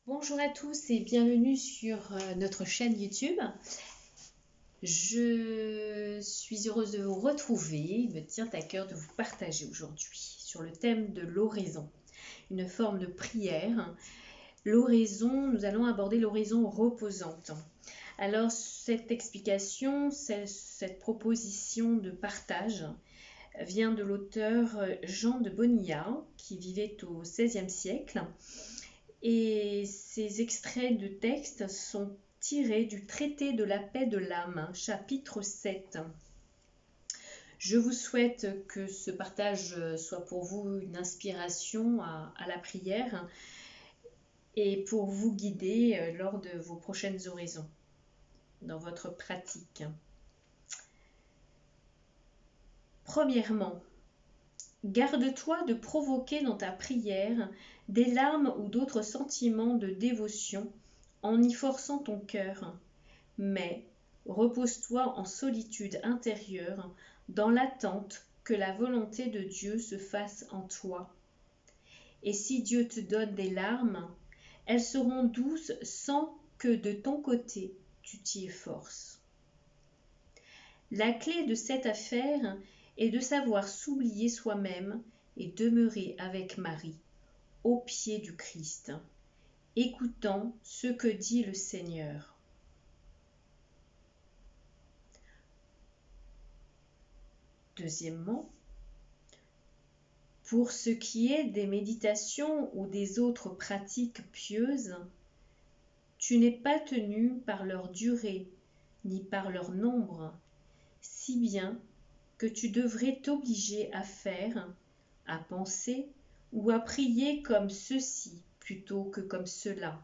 Bonjour à tous et bienvenue sur notre chaîne YouTube. Je suis heureuse de vous retrouver. Il me tient à cœur de vous partager aujourd'hui sur le thème de l'oraison, une forme de prière. L'oraison, nous allons aborder l'oraison reposante. Alors cette explication, cette proposition de partage vient de l'auteur Jean de Bonilla qui vivait au XVIe siècle. Et ces extraits de texte sont tirés du traité de la paix de l'âme, chapitre 7. Je vous souhaite que ce partage soit pour vous une inspiration à la prière et pour vous guider lors de vos prochaines oraisons, dans votre pratique. Premièrement, garde-toi de provoquer dans ta prière des larmes ou d'autres sentiments de dévotion en y forçant ton cœur, mais repose-toi en solitude intérieure dans l'attente que la volonté de Dieu se fasse en toi. Et si Dieu te donne des larmes, elles seront douces sans que de ton côté tu t'y efforces. La clé de cette affaire est de savoir s'oublier soi-même et demeurer avec Marie, au pied du Christ, écoutant ce que dit le Seigneur. Deuxièmement, pour ce qui est des méditations ou des autres pratiques pieuses, tu n'es pas tenu par leur durée ni par leur nombre, si bien que tu devrais t'obliger à faire, à penser ou à prier comme ceci plutôt que comme cela.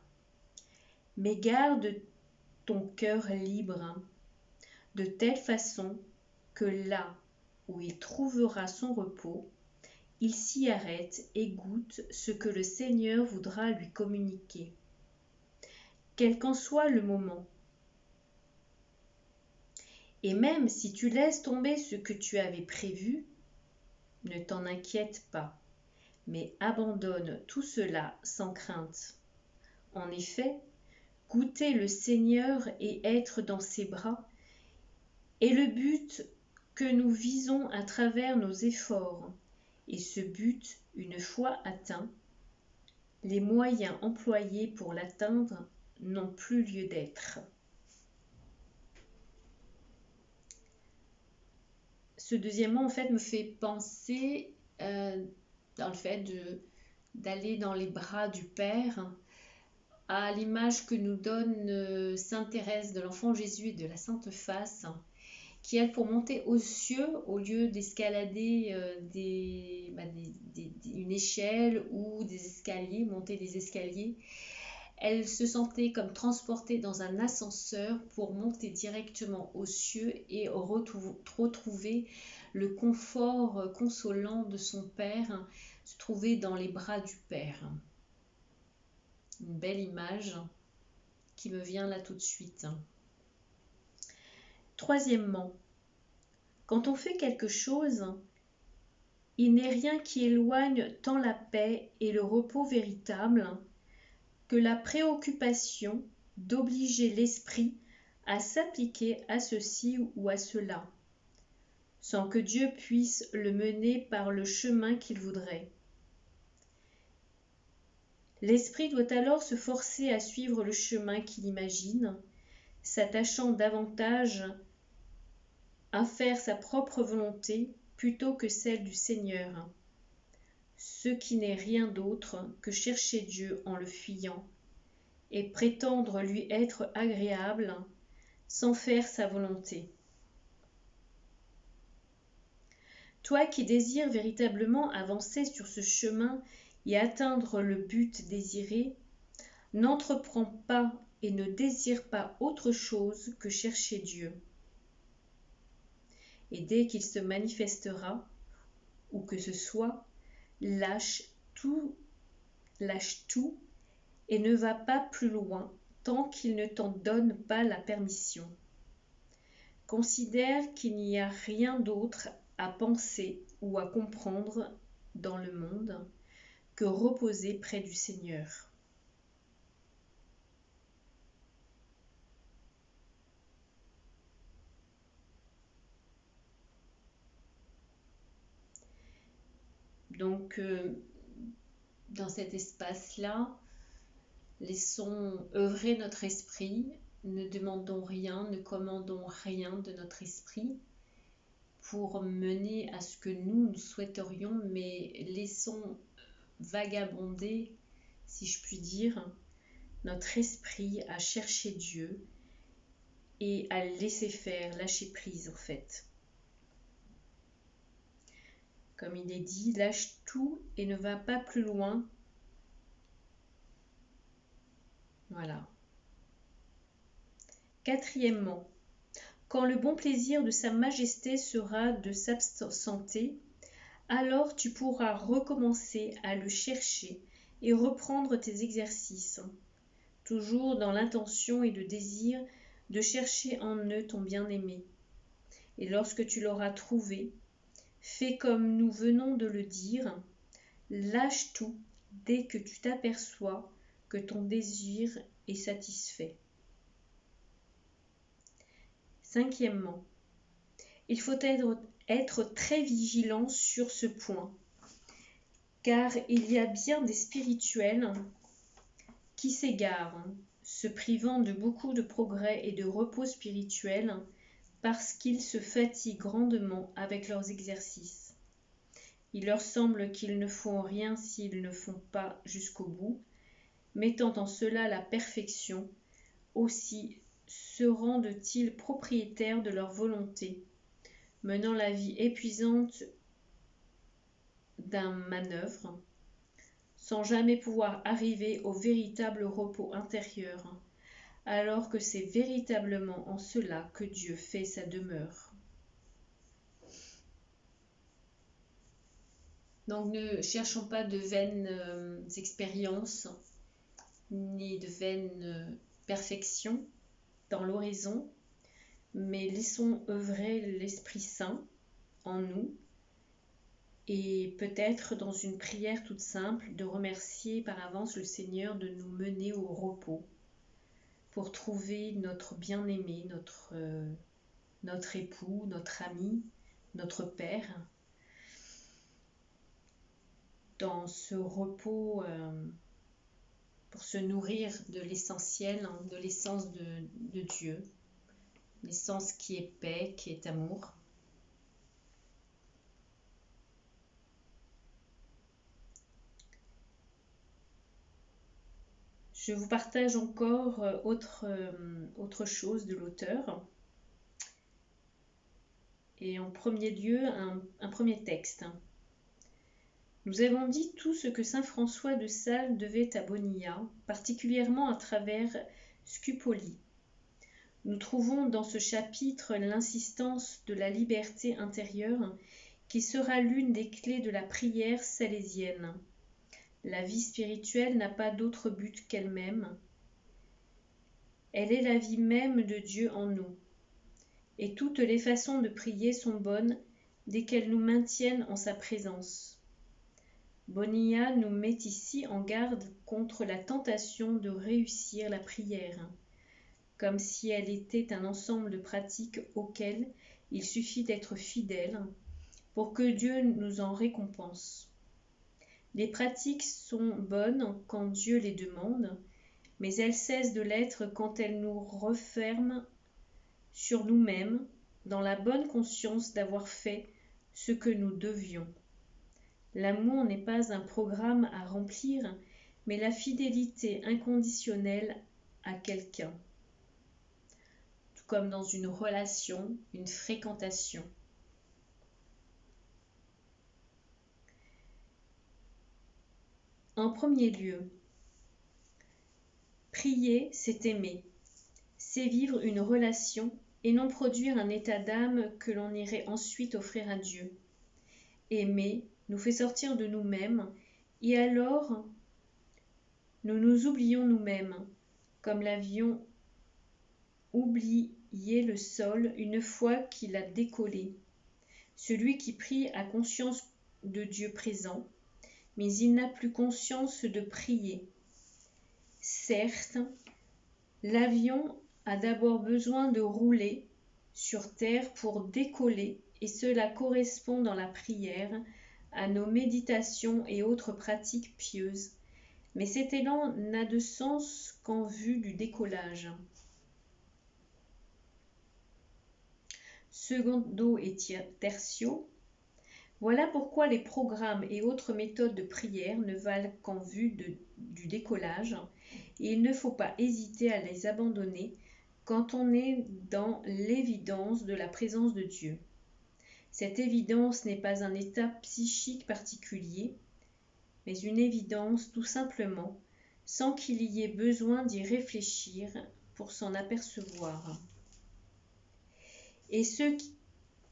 Mais garde ton cœur libre, de telle façon que là où il trouvera son repos, il s'y arrête et goûte ce que le Seigneur voudra lui communiquer, quel qu'en soit le moment. Et même si tu laisses tomber ce que tu avais prévu, ne t'en inquiète pas, mais abandonne tout cela sans crainte. En effet, goûter le Seigneur et être dans ses bras est le but que nous visons à travers nos efforts. Et ce but, une fois atteint, les moyens employés pour l'atteindre n'ont plus lieu d'être. Ce deuxièmement, en fait, me fait penser dans le fait d'aller dans les bras du Père, à l'image que nous donne Sainte Thérèse de l'Enfant Jésus et de la Sainte Face, qui elle, pour monter aux cieux, au lieu d'escalader une échelle ou des escaliers, monter des escaliers, elle se sentait comme transportée dans un ascenseur pour monter directement aux cieux et retrouver le confort consolant de son Père, se trouver dans les bras du Père. Une belle image qui me vient là tout de suite. Troisièmement, quand on fait quelque chose, il n'est rien qui éloigne tant la paix et le repos véritable que la préoccupation d'obliger l'esprit à s'appliquer à ceci ou à cela, sans que Dieu puisse le mener par le chemin qu'il voudrait. L'esprit doit alors se forcer à suivre le chemin qu'il imagine, s'attachant davantage à faire sa propre volonté plutôt que celle du Seigneur, ce qui n'est rien d'autre que chercher Dieu en le fuyant et prétendre lui être agréable sans faire sa volonté. Toi qui désires véritablement avancer sur ce chemin et atteindre le but désiré, n'entreprends pas et ne désire pas autre chose que chercher Dieu. Et dès qu'il se manifestera, où que ce soit, lâche tout et ne va pas plus loin tant qu'il ne t'en donne pas la permission. Considère qu'il n'y a rien d'autre à penser ou à comprendre dans le monde que reposer près du Seigneur. Donc, dans cet espace-là, laissons œuvrer notre esprit, ne demandons rien, ne commandons rien de notre esprit pour mener à ce que nous souhaiterions, mais laissons vagabonder, si je puis dire, notre esprit à chercher Dieu et à le laisser faire, lâcher prise en fait. Comme il est dit, lâche tout et ne va pas plus loin. Voilà. Quatrièmement, quand le bon plaisir de Sa Majesté sera de s'absenter, alors tu pourras recommencer à le chercher et reprendre tes exercices, toujours dans l'intention et le désir de chercher en eux ton bien-aimé. Et lorsque tu l'auras trouvé, fais comme nous venons de le dire, lâche tout dès que tu t'aperçois que ton désir est satisfait. Cinquièmement, il faut être très vigilant sur ce point, car il y a bien des spirituels qui s'égarent, se privant de beaucoup de progrès et de repos spirituel parce qu'ils se fatiguent grandement avec leurs exercices. Il leur semble qu'ils ne font rien s'ils ne font pas jusqu'au bout, mettant en cela la perfection. Aussi se rendent-ils propriétaires de leur volonté, menant la vie épuisante d'un manœuvre, sans jamais pouvoir arriver au véritable repos intérieur, alors que c'est véritablement en cela que Dieu fait sa demeure. Donc ne cherchons pas de vaines expériences, ni de vaines perfections dans l'horizon, mais laissons œuvrer l'Esprit Saint en nous, et peut-être dans une prière toute simple de remercier par avance le Seigneur de nous mener au repos pour trouver notre bien-aimé, notre époux, notre ami, notre Père, dans ce repos pour se nourrir de l'essentiel, de l'essence de Dieu, l'essence qui est paix, qui est amour. Je vous partage encore autre chose de l'auteur. Et en premier lieu, un premier texte. Nous avons dit tout ce que saint François de Sales devait à Bonilla, particulièrement à travers Scupoli. Nous trouvons dans ce chapitre l'insistance de la liberté intérieure qui sera l'une des clés de la prière salésienne. La vie spirituelle n'a pas d'autre but qu'elle-même. Elle est la vie même de Dieu en nous. Et toutes les façons de prier sont bonnes dès qu'elles nous maintiennent en sa présence. Bonilla nous met ici en garde contre la tentation de réussir la prière, comme si elle était un ensemble de pratiques auxquelles il suffit d'être fidèle pour que Dieu nous en récompense. Les pratiques sont bonnes quand Dieu les demande, mais elles cessent de l'être quand elles nous referment sur nous-mêmes dans la bonne conscience d'avoir fait ce que nous devions. L'amour n'est pas un programme à remplir, mais la fidélité inconditionnelle à quelqu'un. Tout comme dans une relation, une fréquentation. En premier lieu, prier, c'est aimer, c'est vivre une relation et non produire un état d'âme que l'on irait ensuite offrir à Dieu. Aimer nous fait sortir de nous-mêmes et alors nous nous oublions nous-mêmes, comme l'avion oublié le sol une fois qu'il a décollé. Celui qui prie a conscience de Dieu présent, mais il n'a plus conscience de prier. Certes, l'avion a d'abord besoin de rouler sur terre pour décoller, et cela correspond dans la prière à nos méditations et autres pratiques pieuses, mais cet élan n'a de sens qu'en vue du décollage. Secondo et tertio, voilà pourquoi les programmes et autres méthodes de prière ne valent qu'en vue du décollage, et il ne faut pas hésiter à les abandonner quand on est dans l'évidence de la présence de Dieu. Cette évidence n'est pas un état psychique particulier, mais une évidence tout simplement, sans qu'il y ait besoin d'y réfléchir pour s'en apercevoir. Et ceux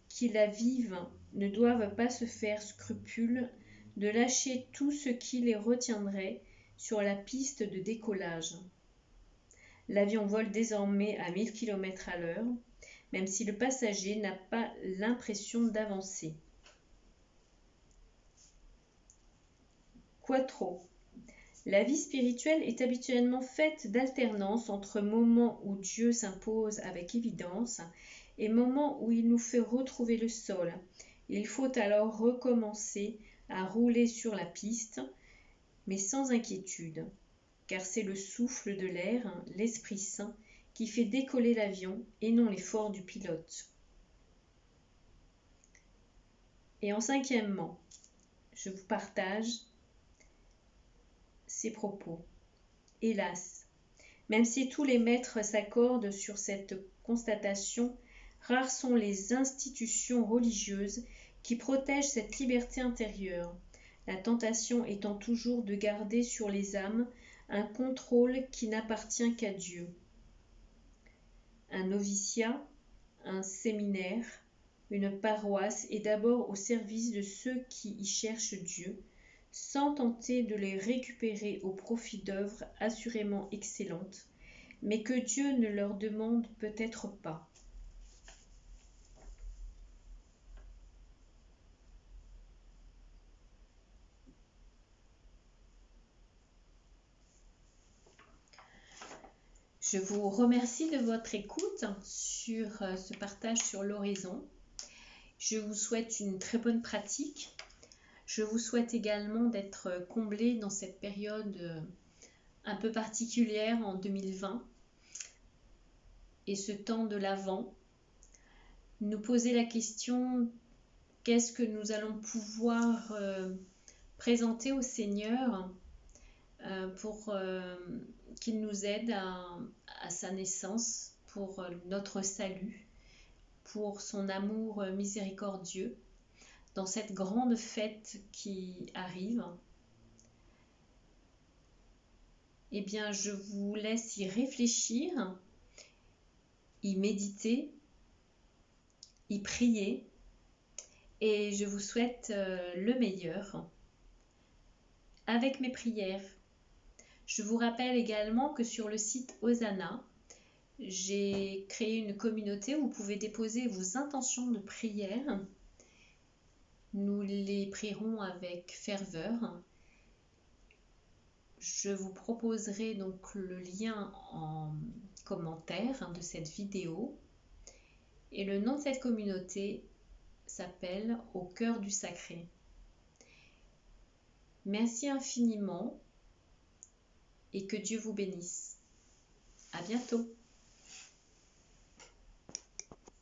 qui la vivent ne doivent pas se faire scrupule de lâcher tout ce qui les retiendrait sur la piste de décollage. L'avion vole désormais à 1000 km à l'heure, même si le passager n'a pas l'impression d'avancer. Quattro. La vie spirituelle est habituellement faite d'alternance entre moments où Dieu s'impose avec évidence et moments où il nous fait retrouver le sol. Il faut alors recommencer à rouler sur la piste, mais sans inquiétude, car c'est le souffle de l'air, l'Esprit Saint, qui fait décoller l'avion et non l'effort du pilote. Et en cinquièmement, je vous partage ces propos. Hélas, même si tous les maîtres s'accordent sur cette constatation, rares sont les institutions religieuses qui protègent cette liberté intérieure, la tentation étant toujours de garder sur les âmes un contrôle qui n'appartient qu'à Dieu. Un noviciat, un séminaire, une paroisse est d'abord au service de ceux qui y cherchent Dieu, sans tenter de les récupérer au profit d'œuvres assurément excellentes, mais que Dieu ne leur demande peut-être pas. Je vous remercie de votre écoute sur ce partage sur l'horizon. Je vous souhaite une très bonne pratique. Je vous souhaite également d'être comblés dans cette période un peu particulière en 2020 et ce temps de l'Avent. Nous poser la question, qu'est-ce que nous allons pouvoir présenter au Seigneur pour qu'il nous aide à sa naissance, pour notre salut, pour son amour miséricordieux, dans cette grande fête qui arrive. Eh bien, je vous laisse y réfléchir, y méditer, y prier, et je vous souhaite le meilleur avec mes prières. Je vous rappelle également que sur le site Hosanna, j'ai créé une communauté où vous pouvez déposer vos intentions de prière. Nous les prierons avec ferveur. Je vous proposerai donc le lien en commentaire de cette vidéo. Et le nom de cette communauté s'appelle Au cœur du sacré. Merci infiniment et que Dieu vous bénisse. À bientôt.